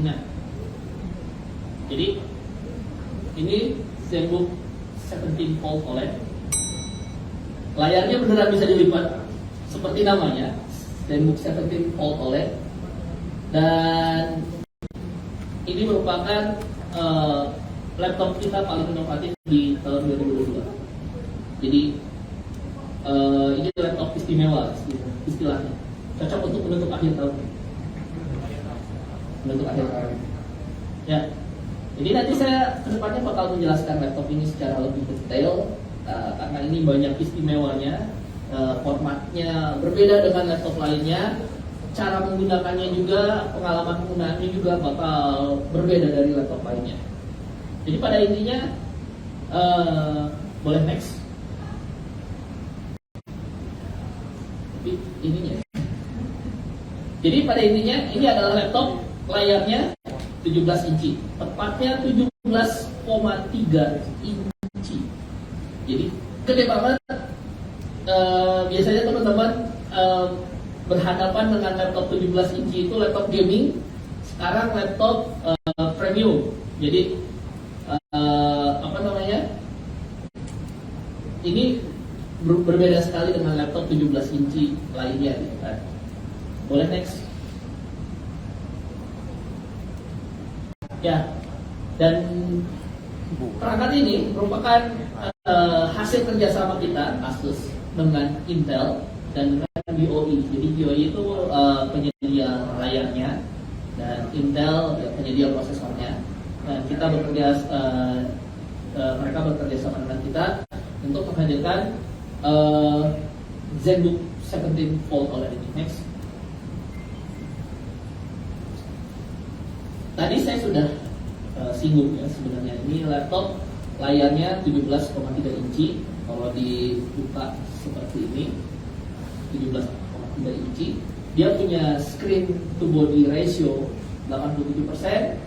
Nah, jadi ini ZenBook 17 Fold OLED. Layarnya beneran bisa dilipat seperti namanya, ZenBook 17 Fold OLED. Dan ini merupakan laptop kita paling inovatif di tahun 2022. Jadi ini laptop istimewa istilahnya, cocok untuk menutup akhir tahun. Ya, jadi nanti saya kedepannya bakal menjelaskan laptop ini secara lebih detail karena ini banyak istimewanya. Formatnya berbeda dengan laptop lainnya, cara menggunakannya juga, pengalaman penggunaannya juga bakal berbeda dari laptop lainnya. Jadi pada intinya boleh next. Ininya. Jadi pada intinya ini adalah laptop, layarnya 17 inci, tepatnya 17,3 inci. Jadi gede banget. Biasanya teman-teman berhadapan dengan laptop 17 inci itu laptop gaming. Sekarang laptop premium. Jadi ini berbeda sekali dengan laptop 17 inci lainnya, gitu kan. Boleh next. Ya, dan perangkat ini merupakan hasil kerjasama kita Asus dengan Intel dan dengan BOE. Jadi BOE itu penyedia layarnya dan Intel penyedia prosesornya. Dan kita mereka bekerja sama dengan kita untuk menghadirkan ZenBook 17 Fold OLED ini. Next. Tadi saya sudah singgung ya, sebenarnya ini laptop layarnya 17,3 inci. Kalau dibuka seperti ini 17,3 inci. Dia punya screen to body ratio 87%.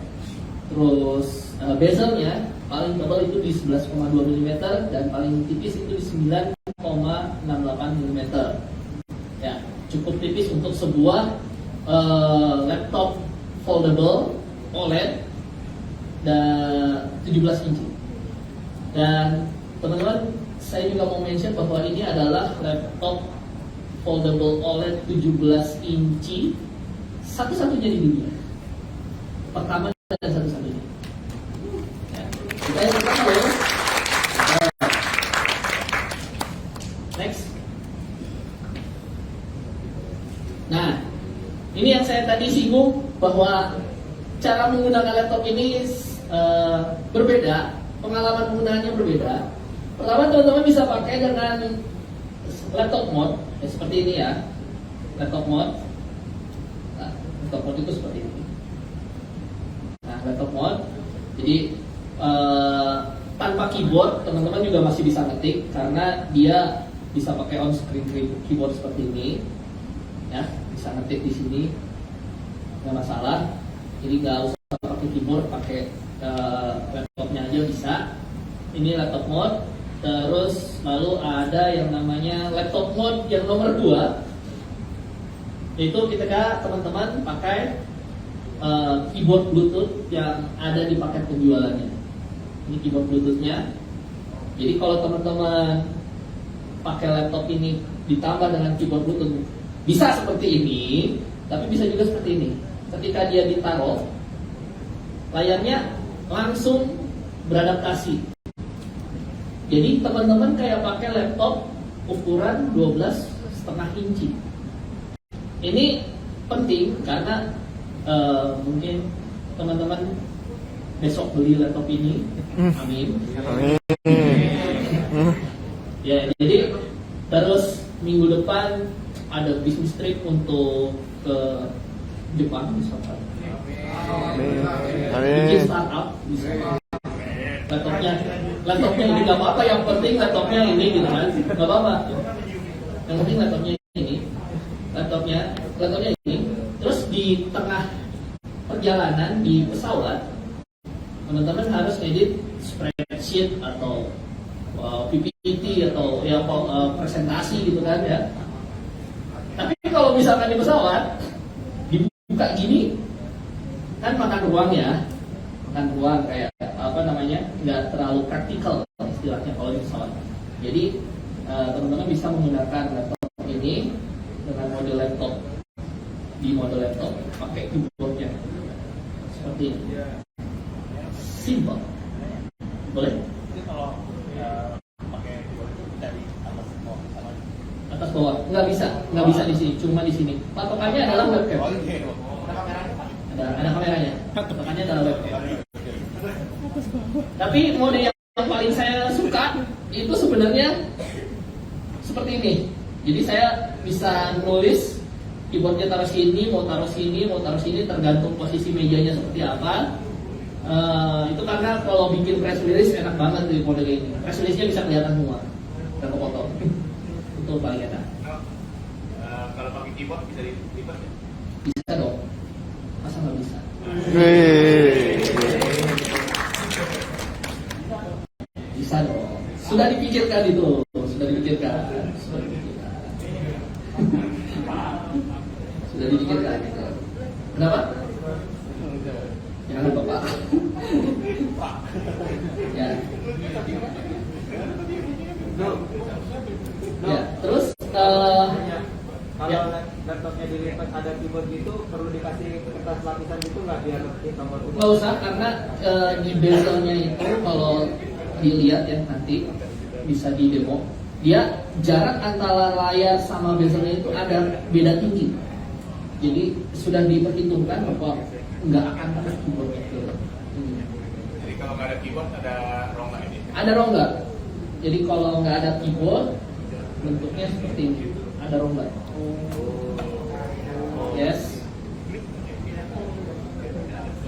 Terus bezelnya paling tebal itu di 11,2 mm dan paling tipis itu di 9,68 mm. Ya, cukup tipis untuk sebuah laptop foldable OLED dan 17 inci. Dan teman-teman, saya juga mau mention bahwa ini adalah laptop foldable OLED 17 inci satu-satunya di dunia. Pertama dan satu-satunya. Ya, kita yang pertama ya. Next. Nah, ini yang saya tadi singgung bahwa cara menggunakan laptop ini berbeda, pengalaman penggunaannya berbeda. Pertama, teman-teman bisa pakai dengan laptop mode seperti ini ya, laptop mode. Nah, laptop mode itu seperti ini. Nah, laptop mode, jadi tanpa keyboard, teman-teman juga masih bisa ngetik karena dia bisa pakai on screen keyboard seperti ini, ya, bisa ngetik di sini, nggak masalah. Jadi nggak usah pakai keyboard, pakai laptopnya aja bisa. Ini laptop mode. Terus lalu ada yang namanya laptop mode yang nomor 2. Itu ketika teman-teman pakai keyboard Bluetooth yang ada di paket penjualannya. Ini keyboard Bluetoothnya. Jadi kalau teman-teman pakai laptop ini ditambah dengan keyboard Bluetooth, bisa seperti ini, tapi bisa juga seperti ini. Ketika dia ditaruh, layarnya langsung beradaptasi. Jadi teman-teman kayak pakai laptop ukuran 12,5 inci. Ini penting karena mungkin teman-teman besok beli laptop ini, amin. Ya, jadi terus minggu depan ada bisnis trip untuk ke Jepang misalkan. Bikin startup bisa. Laptopnya ini nggak apa-apa, yang penting laptopnya ini gitu kan, nggak apa-apa. Yang penting laptopnya ini. Terus di tengah perjalanan di pesawat, teman-teman harus edit spreadsheet atau PPT atau ya presentasi gitu kan ya. Tapi kalau misalkan di pesawat dibuka gini, kan makan ruang ya, makan ruang kayak apa namanya, nggak terlalu praktikal istilahnya kalau di pesawat. Jadi teman-teman bisa menggunakan laptop ini dengan model laptop, di model laptop pakai keyboardnya seperti ini, simple, boleh. Atas bawah nggak bisa di sini, cuma di sini. Patokannya adalah webcam. Ada kameranya. Patokannya adalah webcam. Tapi mode yang paling saya suka itu sebenarnya seperti ini. Jadi saya bisa nulis, keyboardnya taruh sini, mau taruh sini, mau taruh sini, tergantung posisi mejanya seperti apa. Itu karena kalau bikin press release enak banget di mode ini. Press release-nya bisa kelihatan semua, dan foto. Itu paling enak. Kalau pakai keyboard bisa dilipat ya? Bisa dong. Masa nggak bisa? Bisa dong. Sudah dipikirkan itu. Sudah dipikirkan. Sudah dipikirkan. Kenapa? Jangan lupa Pak. Ya. Ya, terus kalau laptopnya dilipat ada keyboard gitu, perlu dikasih kertas lapisan gitu nggak biar tombol utama? Nggak usah, karena di bezelnya itu kalau dilihat ya nanti bisa di demo, dia jarak antara layar sama bezelnya itu ada beda tinggi. Jadi sudah diperhitungkan bahwa nggak akan ada keyboard itu. Jadi kalau nggak ada keyboard ada rongga ini? Ada rongga. Jadi kalau nggak ada keyboard, bentuknya seperti ini, ada rongga. Yes.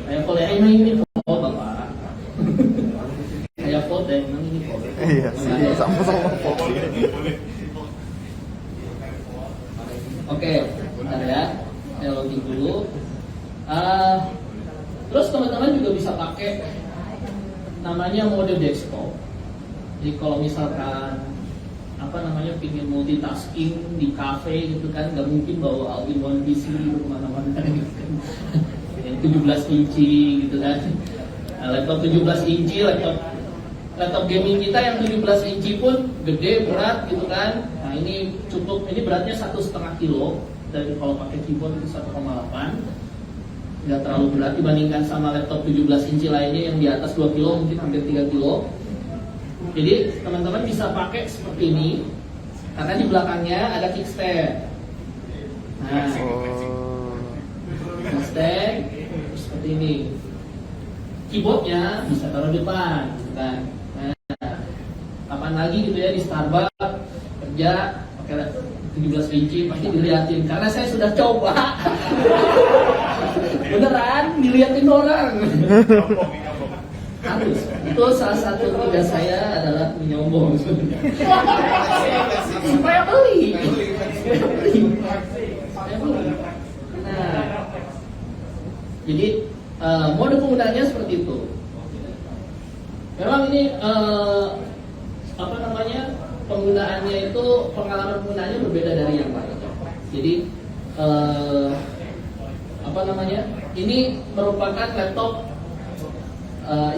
Saya follow ini kok Bapak. Saya follow emang ini kok. Iya, sama-sama. Oke, bentar ya. Saya login dulu. Terus teman-teman juga bisa pakai namanya mode desktop. Jadi kalau misalkan apa namanya pingin multitasking di cafe gitu kan, nggak mungkin bawa all-in-one PC gitu kemana-mana gitu kan. Yang 17 inci gitu kan. Laptop 17 inci, laptop gaming kita yang 17 inci pun gede, berat gitu kan. Nah ini cukup, ini beratnya 1,5 kilo, dan kalau pakai keyboard itu 1,8. Nggak terlalu berat dibandingkan sama laptop 17 inci lainnya yang di atas 2 kilo, mungkin hampir 3 kilo. Jadi teman-teman bisa pakai seperti ini, karena di belakangnya ada kickstand. Nah, kickstand seperti ini. Keyboardnya bisa taruh depan, gitu kan. Nah, kapan lagi gitu ya di Starbucks kerja pakai 17 inci pasti dilihatin, karena saya sudah coba. Beneran dilihatin orang. Harus. Itu salah satu tugas saya adalah menyombong supaya beli. Nah, jadi mode penggunaannya seperti itu. Memang ini apa namanya, penggunaannya itu, pengalaman penggunaannya berbeda dari yang lain. Jadi apa namanya, ini merupakan laptop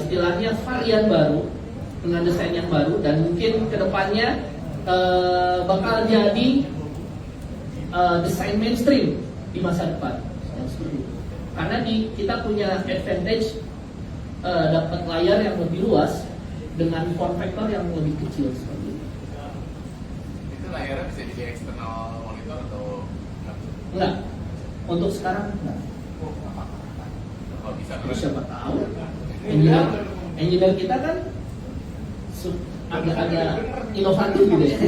istilahnya varian baru dengan desain yang baru, dan mungkin kedepannya bakal jadi desain mainstream di masa depan. Karena kita punya advantage dapat layar yang lebih luas dengan form factor yang lebih kecil seperti itu. Itu layarnya bisa jadi external monitor atau enggak? Untuk sekarang enggak. kalau bisa Terus terus? siapa tahu? Engineer kita kan agak-agak inovatif gitu ya.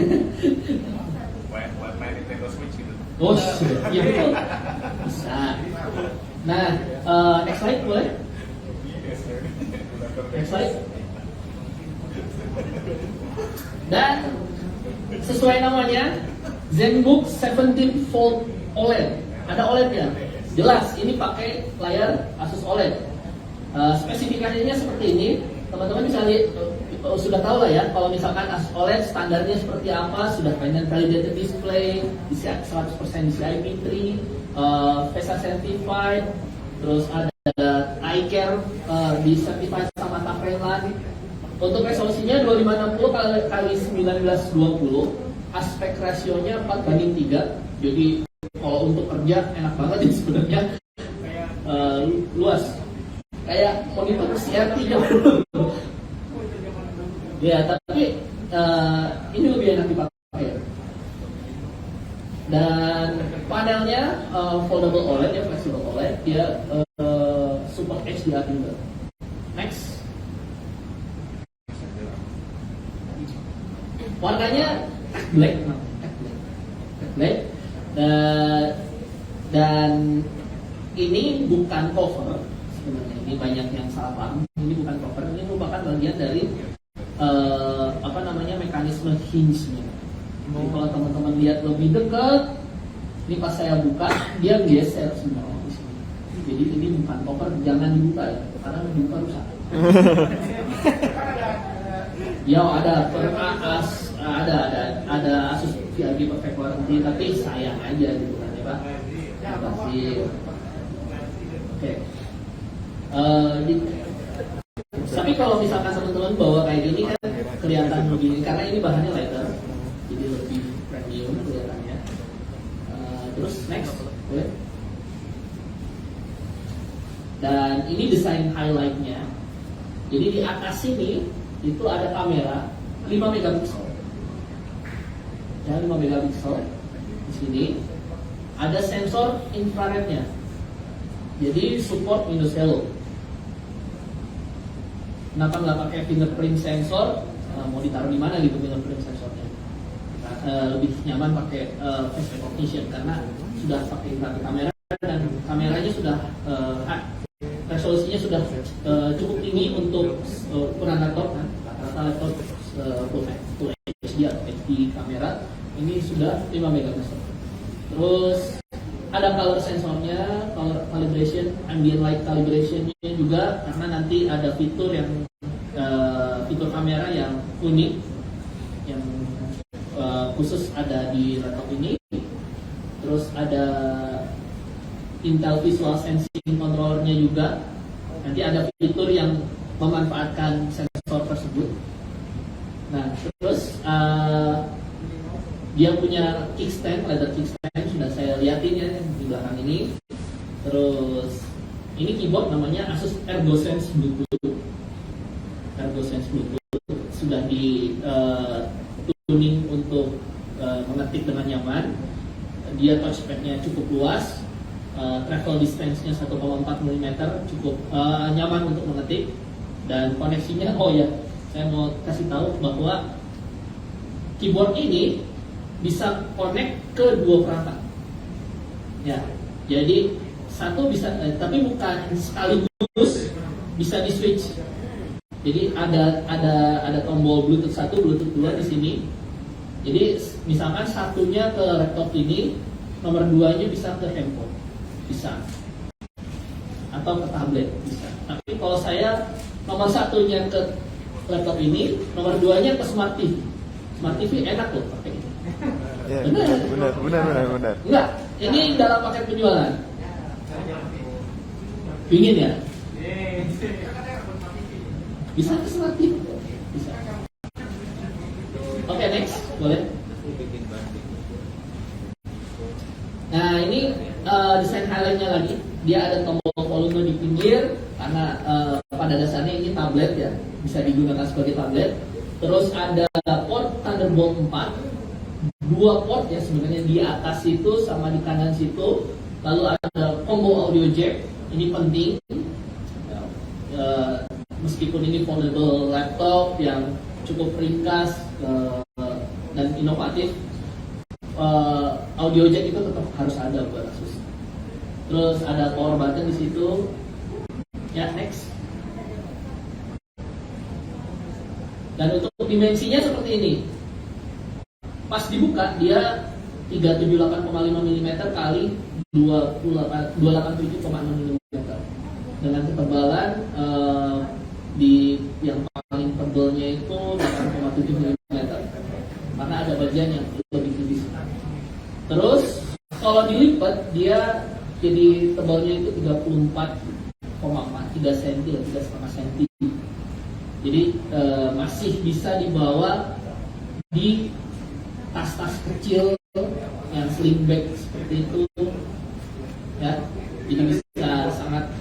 Main Nintendo Switch gitu. Oh, iya betul. Bisa. Nah, next slide boleh? Next slide. Dan sesuai namanya, ZenBook 17 Fold OLED. Ada OLED-nya. Jelas, ini pakai layar Asus OLED. Spesifikasinya seperti ini. Teman-teman bisa lihat, sudah tahu lah ya, kalau misalkan Asus OLED standarnya seperti apa, sudah finance validated display, 100% DCI P3, VESA certified, terus ada eye care, di certified sama Tafrelan. Untuk resolusinya 2560 kali 1920, aspek rasionya 4:3. Jadi kalau untuk kerja enak banget ya sebenarnya, luas. Kayak monitor CRT dulu. Ya, tapi ini lebih enak dipakai. Dan panelnya foldable OLED ya, flexible OLED, dia support HDR juga. Next. Warnanya black, dan ini bukan cover sebenarnya. Ini banyak yang salah paham. Ini bukan cover, ini merupakan bagian dari mekanisme hinge-nya. Jadi kalau teman-teman lihat lebih dekat, ini pas saya buka dia geser semua di sini. Jadi ini bukan cover, jangan dibuka ya, karena dibuka rusak. Ya ada Asus VRG Perfect Warranty, tapi sayang aja gitu kan ya Pak. Oke. Tapi kalau misalkan teman-teman bawa kayak gini kan kelihatan begini, karena ini bahannya leather, jadi lebih premium kelihatannya. Terus next, boleh. Dan ini desain highlightnya. Jadi di atas sini itu ada kamera 5 megapiksel. Ya, 5 megapiksel. Di sini ada sensor infrarednya. Jadi support Windows Hello. Kenapa nggak pakai fingerprint sensor? Mau ditaruh di mana gitu fingerprint sensornya? Lebih nyaman pakai face recognition karena sudah pakai kamera dan kameranya sudah resolusinya sudah cukup tinggi untuk ukuran laptop kan. Rata-rata laptop full HD atau HD kamera ini sudah 5 megapiksel. Terus ada color sensornya, color calibration, ambient light calibration-nya juga, karena nanti ada fitur yang fitur kamera yang unik, yang khusus ada di laptop ini. Terus ada Intel Visual Sensing Controller-nya juga. Nanti ada fitur yang memanfaatkan sensor tersebut. Nah, terus dia punya kickstand, leather kickstand, sudah saya liatin ya di belakang ini. Terus ini keyboard namanya Asus ErgoSense Bluetooth. ErgoSense Bluetooth sudah di tuning untuk mengetik dengan nyaman. Dia touchpad-nya cukup luas, travel distance-nya 1,4 mm, cukup nyaman untuk mengetik. Dan koneksinya, oh ya, saya mau kasih tahu bahwa keyboard ini bisa connect ke dua perangkat. Ya, jadi satu bisa, tapi bukan sekaligus, bisa di switch. Jadi ada tombol Bluetooth 1, Bluetooth 2 di sini. Jadi misalkan satunya ke laptop ini, nomor 2-nya bisa ke handphone, bisa, atau ke tablet bisa. Tapi kalau saya nomor 1-nya ke laptop ini, nomor 2-nya ke smart TV. Smart TV enak loh pakai ini. Ya, Benar. Enggak, ini dalam paket penjualan. Pingin ya? Bisa ke smart TV? Bisa. Oke, next, boleh. Nah, ini desain highlightnya lagi. Dia ada tombol volume di pinggir karena pada dasarnya ini tablet ya, bisa digunakan sebagai tablet. Terus ada port Thunderbolt 4. 2 port ya sebenarnya di atas situ sama di kanan situ. Lalu ada combo audio jack, ini penting meskipun ini foldable laptop yang cukup ringkas dan inovatif, audio jack itu tetap harus ada buat Asus. Terus ada power button di situ. Ya, next. Dan untuk dimensinya seperti ini. Pas dibuka dia 378,5 mm kali 287,6 mm dengan ketebalan di yang paling tebalnya itu 8,7 mm karena ada bagian yang lebih tipis. Terus kalau dilipat dia jadi tebalnya itu 34 3 cm, 3,5 cm. Jadi masih bisa dibawa di tas-tas kecil yang sling bag seperti itu, ya. Jadi bisa sangat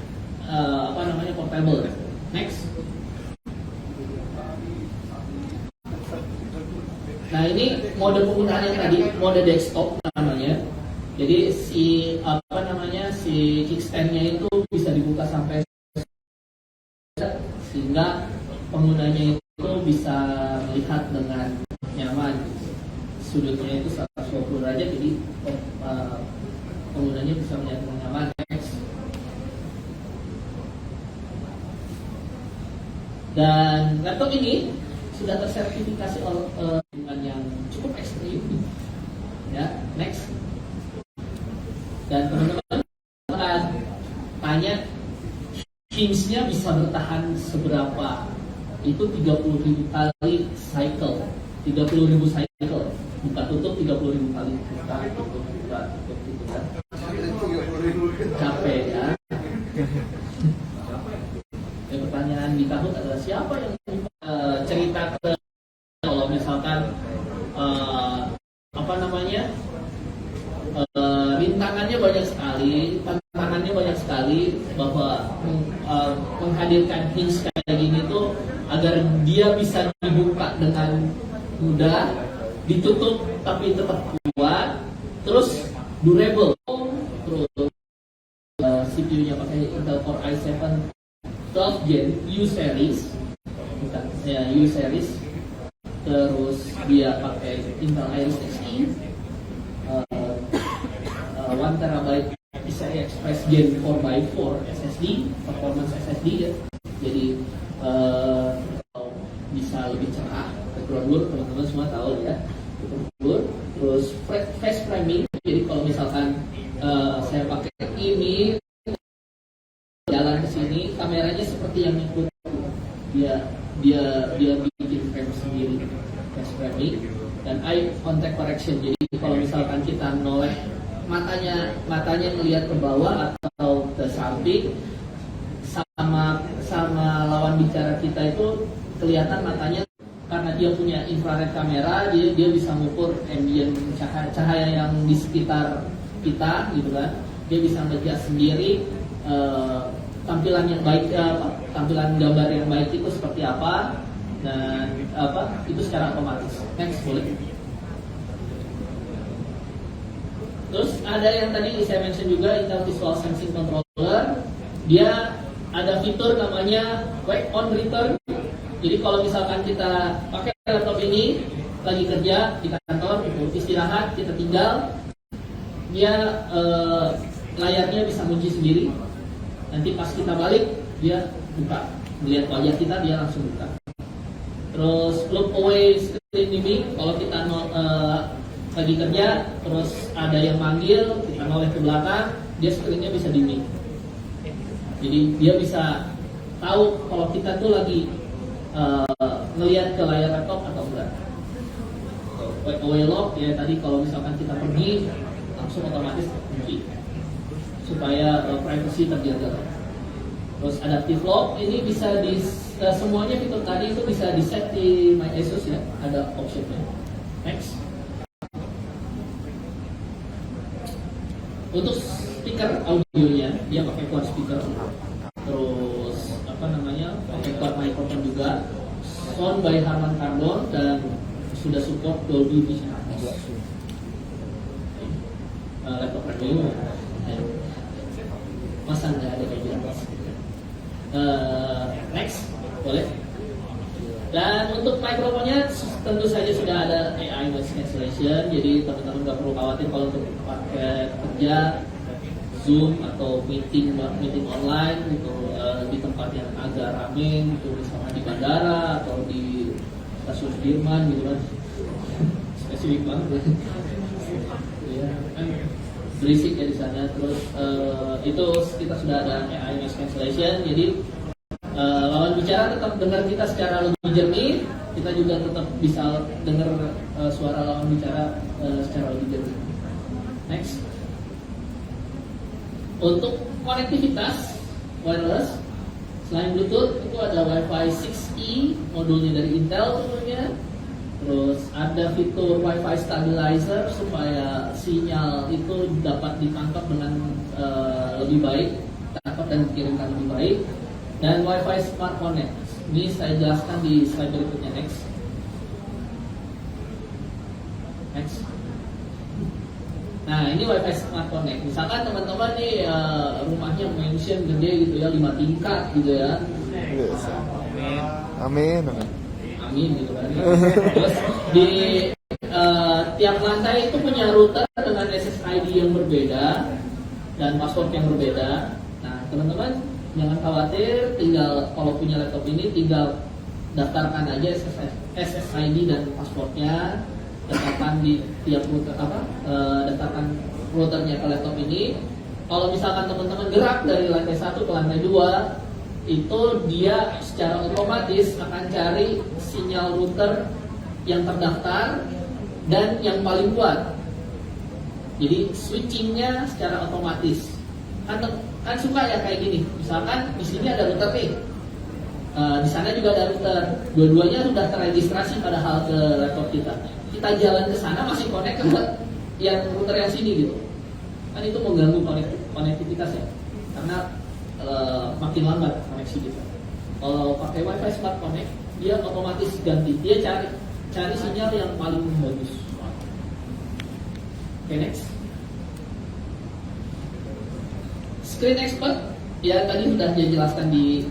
portable. Next. Nah, ini mode penggunaan yang tadi, mode desktop namanya. Jadi si kickstand-nya itu bisa dibuka sampai sehingga penggunanya itu bisa melihat dengan nyaman. Sudutnya itu 120 derajat, jadi penggunanya bisa melihat dengan nyaman. Next. Dan laptop ini sudah tersertifikasi dengan yang cukup ekstrim, ya. Next. Dan teman-teman akan tanya hinge-nya bisa bertahan seberapa? Itu 30.000 kali cycle, 30.000 cycle, buka tutup 30.000 kali, buka tutup gitu kan. Capek ya. Pertanyaan di tahun adalah siapa yang cerita ke kalau misalkan rintangannya banyak sekali, tantangannya banyak sekali, bahwa menghadirkan hinge kayak gini tuh agar dia bisa dibuka dengan mudah, ditutup tapi tetap kuat, terus durable, terus CPU-nya pakai Intel Core i7 12 Gen U series, U series, terus dia pakai Intel Iris Xe, 1 TB PCI Express Gen 4x4 SSD, performance SSD ya. Jadi bisa lebih cerah, background blur teman-teman semua tahu ya, blur. Terus face framing, jadi kalau misalkan saya pakai ini jalan ke sini, kameranya seperti yang ikut dia bikin frame sendiri, face framing. Dan eye contact correction, jadi kalau misalkan kita noleh matanya melihat ke bawah atau ke samping, sama lawan bicara kita itu kelihatan matanya, karena dia punya infrared kamera, dia bisa mengukur ambient cahaya yang di sekitar kita gitu kan. Dia bisa melihat sendiri tampilan yang baik, tampilan gambar yang baik itu seperti apa, dan itu secara otomatis. Next, boleh. Terus ada yang tadi saya mention juga, Intel Visual Sensing Controller. Dia ada fitur namanya Wake on Return. Jadi kalau misalkan kita pakai laptop ini lagi kerja di kantor, istirahat, kita tinggal, dia layarnya bisa kunci sendiri. Nanti pas kita balik, dia buka, melihat wajah kita, dia langsung buka. Terus look away screen ini, kalau kita lagi kerja, terus ada yang manggil, kita noleh ke belakang, dia screen-nya bisa di-mute. Jadi dia bisa tahu kalau kita tuh lagi ngelihat ke layar laptop atau enggak. Wake away lock, ya tadi kalau misalkan kita pergi, langsung otomatis kunci supaya privacy terjaga. Terus adaptive lock, ini bisa semuanya fitur tadi itu bisa di set di My Asus ya, ada optionnya. Next. Untuk speaker audionya dia pakai quad speaker, terus pakai quad microphone juga, sound by Harman Kardon, dan sudah support Dolby Vision. Laptop premium, masa nggak ada kayak gitu. Next, boleh. Dan untuk mikrofonnya tentu saja sudah ada AI noise cancellation, jadi teman-teman nggak perlu khawatir kalau untuk pakai kerja Zoom atau meeting online gitu, di tempat yang agak ramai gitu, misalnya di bandara atau di stasiun Sudirman gitu kan, spesifik banget ya kan, berisik ya di sana. Terus itu kita sudah ada AI noise cancellation, jadi lawan bicara tetap dengar kita secara lebih jernih, kita juga tetap bisa dengar suara lawan bicara secara lebih jernih. Next. Untuk konektivitas, wireless. Selain Bluetooth itu ada Wi-Fi 6E, modulnya dari Intel tentunya. Terus ada fitur Wi-Fi stabilizer supaya sinyal itu dapat ditangkap dengan lebih baik, dapat dan dikirimkan lebih baik. Dan Wi-Fi Smart Connect. Ini saya jelaskan di slide berikutnya. Next. Nah, ini Wi-Fi Smart Connect. Misalkan teman-teman nih rumahnya mansion gede gitu ya, 5 tingkat gitu ya. Yes. Amin. Amin gitu kan. Terus di tiap lantai itu punya router dengan SSID yang berbeda dan password yang berbeda. Nah, teman-teman jangan khawatir, tinggal kalau punya laptop ini tinggal daftarkan aja SSID dan passwordnya, daftarkan di tiap router daftarkan routernya ke laptop ini. Kalau misalkan teman-teman gerak dari lantai 1 ke lantai 2, itu dia secara otomatis akan cari sinyal router yang terdaftar dan yang paling kuat. Jadi switchingnya secara otomatis. Kan suka ya kayak gini. Misalkan di sini ada router nih, di sana juga ada router. Dua-duanya sudah terregistrasi padahal ke laptop kita. Kita jalan ke sana masih connect ke yang router yang sini gitu. Kan itu mengganggu konektivitas ya. Karena makin lambat koneksi kita. Kalau pakai Wi-Fi Smart Connect, dia otomatis ganti. Dia cari sinyal yang paling bagus. Oke, next. Screen Expert, ya tadi sudah dijelaskan di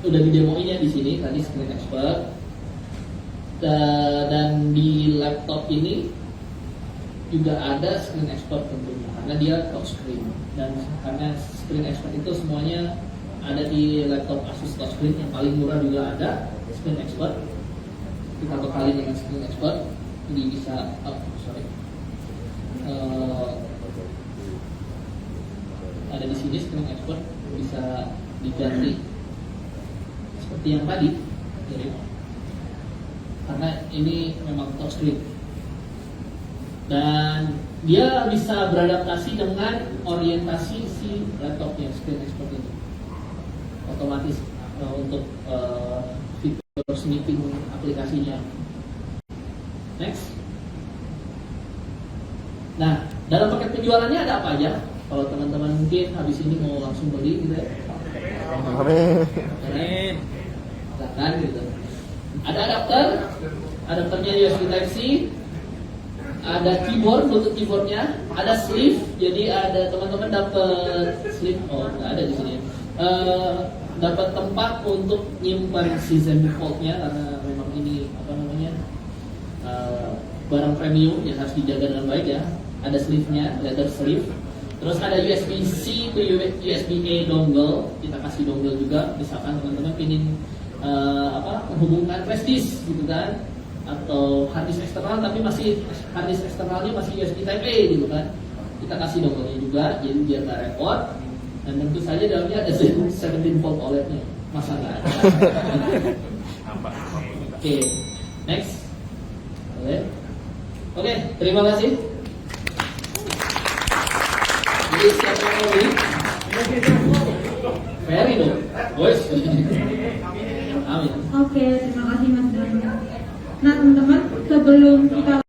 udah di demoinnya di sini tadi Screen Expert. Dan di laptop ini juga ada Screen Expert tentunya karena dia touchscreen, dan karena Screen Expert itu semuanya ada di laptop Asus touchscreen yang paling murah juga ada Screen Expert. Kita bekalin dengan Screen Expert, jadi bisa ada di sini Screen Expert bisa diganti seperti yang tadi, jadi karena ini memang touchscreen. Dan dia bisa beradaptasi dengan orientasi si laptopnya, Screen Expert ini otomatis untuk fitur snipping aplikasinya. Next. Nah, dalam paket penjualannya ada apa aja? Kalau teman-teman mungkin habis ini mau langsung beli gitu ya. Amin. Silakan gitu. Ada adapternya USB Type-C. Ada keyboard, Bluetooth keyboardnya, ada sleeve, jadi ada teman-teman dapat sleeve, nggak ada di sini. Dapat tempat untuk nyimpan si Zenbook Fold-nya karena memang ini barang premium yang harus dijaga dengan baik ya. Ada sleeve-nya, leather sleeve. Terus ada USB-C ke USB-A dongle, kita kasih dongle juga. Misalkan teman-teman ingin menghubungkan flash disk gitu kan, atau hard disk eksternal tapi masih hard disk eksternalnya masih USB Type A gitu kan, kita kasih dongle-nya juga jadi biar nggak repot. Dan tentu saja dalamnya ada 17 volt OLED-nya, masa nggak ada. Oke, next. Oke, terima kasih. Jadi siapa yang mau beli? Very dong, boys. Amin. Oke, terima kasih Mas Dani. Nah teman-teman, sebelum kita